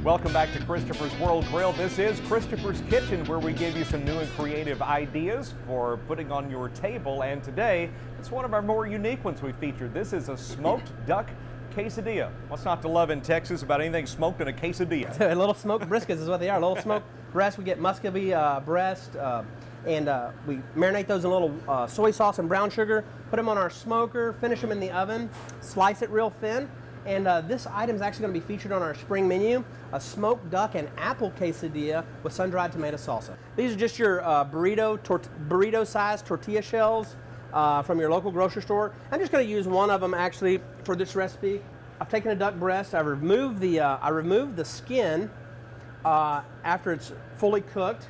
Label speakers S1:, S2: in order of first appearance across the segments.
S1: Welcome back to Christopher's World Grill. This is Christopher's Kitchen, where we give you some new and creative ideas for putting on your table. And today, it's one of our more unique ones we featured. This is a smoked duck quesadilla. What's not to love in Texas about anything smoked in a quesadilla?
S2: A little smoked briskets is what they are. A little smoked breast. We get Muscovy breast, and we marinate those in a little soy sauce and brown sugar, put them on our smoker, finish them in the oven, slice it real thin. And this item is actually going to be featured on our spring menu, a smoked duck and apple quesadilla with sun-dried tomato salsa. These are just your burrito-sized tortilla shells from your local grocery store. I'm just going to use one of them actually for this recipe. I've taken a duck breast. I removed the skin after it's fully cooked,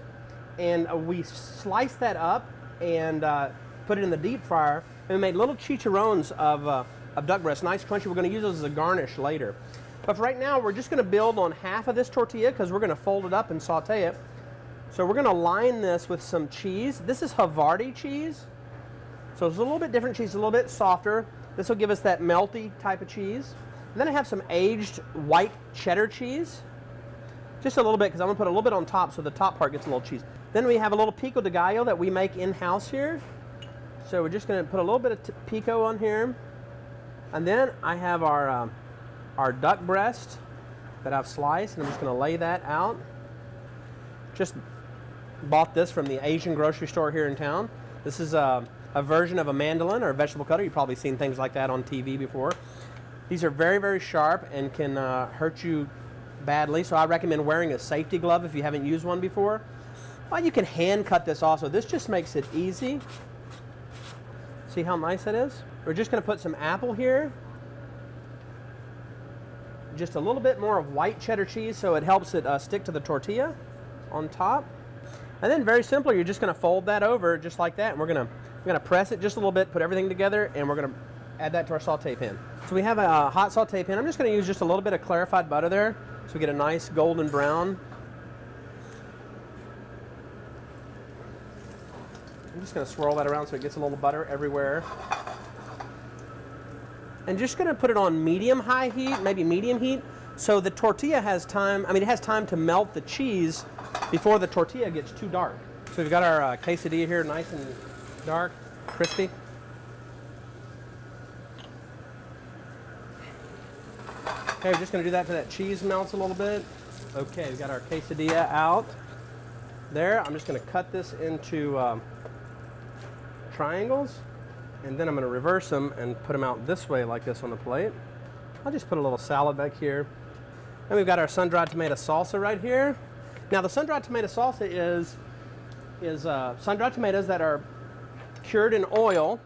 S2: and we sliced that up and put it in the deep fryer. And we made little chicharrones of duck breast, nice crunchy. We're going to use those as a garnish later. But for right now, we're just going to build on half of this tortilla because we're going to fold it up and saute it. So we're going to line this with some cheese. This is Havarti cheese. So it's a little bit different cheese, a little bit softer. This will give us that melty type of cheese. And then I have some aged white cheddar cheese. Just a little bit, because I'm going to put a little bit on top so the top part gets a little cheese. Then we have a little pico de gallo that we make in-house here. So we're just going to put a little bit of pico on here. And then I have our duck breast that I've sliced, and I'm just going to lay that out. Just bought this from the Asian grocery store here in town. This is a version of a mandolin or a vegetable cutter. You've probably seen things like that on TV before. These are very, very sharp and can hurt you badly, so I recommend wearing a safety glove if you haven't used one before. Well, you can hand cut this also. This just makes it easy. See how nice that is? We're just going to put some apple here. Just a little bit more of white cheddar cheese so it helps it stick to the tortilla on top. And then very simply, you're just going to fold that over just like that. And we're going to press it just a little bit, put everything together, and we're going to add that to our saute pan. So we have a hot saute pan. I'm just going to use just a little bit of clarified butter there so we get a nice golden brown. I'm just going to swirl that around so it gets a little butter everywhere. And just going to put it on medium-high heat, maybe medium heat, so the tortilla has time, it has time to melt the cheese before the tortilla gets too dark. So we've got our quesadilla here, nice and dark, crispy. Okay, we're just going to do that till that cheese melts a little bit. Okay, we've got our quesadilla out. There, I'm just going to cut this into triangles, and then I'm going to reverse them and put them out this way like this on the plate. I'll just put a little salad back here. And we've got our sun-dried tomato salsa right here. Now the sun-dried tomato salsa is sun-dried tomatoes that are cured in oil.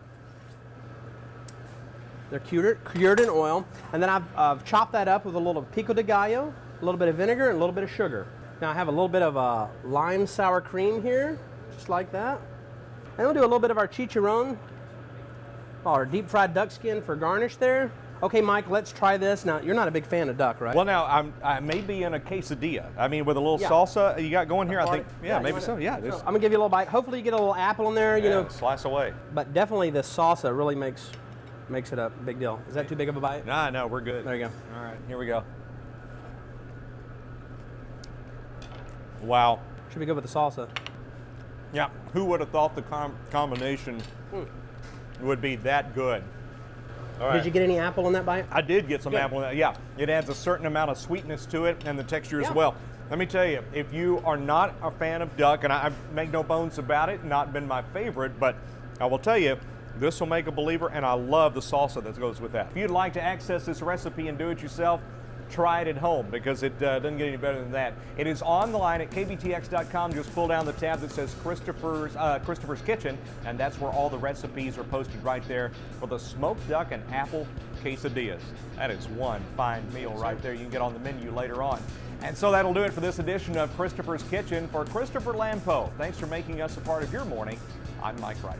S2: They're cured in oil, and then I've chopped that up with a little pico de gallo, a little bit of vinegar, and a little bit of sugar. Now I have a little bit of lime sour cream here, just like that. And we'll do a little bit of our chicharron, our deep fried duck skin for garnish there. Okay, Mike, let's try this. Now, you're not a big fan of duck, right?
S1: Well, now, I may be in a quesadilla. I mean, with a little salsa you got going here, I think, maybe so. Yeah,
S2: I'm going to give you a little bite. Hopefully you get a little apple in there, you know.
S1: Slice away.
S2: But definitely the salsa really makes it a big deal. Is that too big of a bite?
S1: Nah, no, we're good.
S2: There you go.
S1: All right, here we go. Wow.
S2: Should be good with the salsa.
S1: Yeah, who would have thought the combination would be that good? All right.
S2: Did you get any apple in that bite?
S1: I did get some apple in that, yeah. It adds a certain amount of sweetness to it and the texture as well. Let me tell you, if you are not a fan of duck, and I make no bones about it, not been my favorite, but I will tell you, this will make a believer, and I love the salsa that goes with that. If you'd like to access this recipe and do it yourself, try it at home, because it doesn't get any better than that. It is online at kbtx.com. Just pull down the tab that says Christopher's Kitchen, and that's where all the recipes are posted right there for the smoked duck and apple quesadillas. That is one fine meal right there. You can get on the menu later on. And so that'll do it for this edition of Christopher's Kitchen. For Christopher Lampo, thanks for making us a part of your morning. I'm Mike Wright.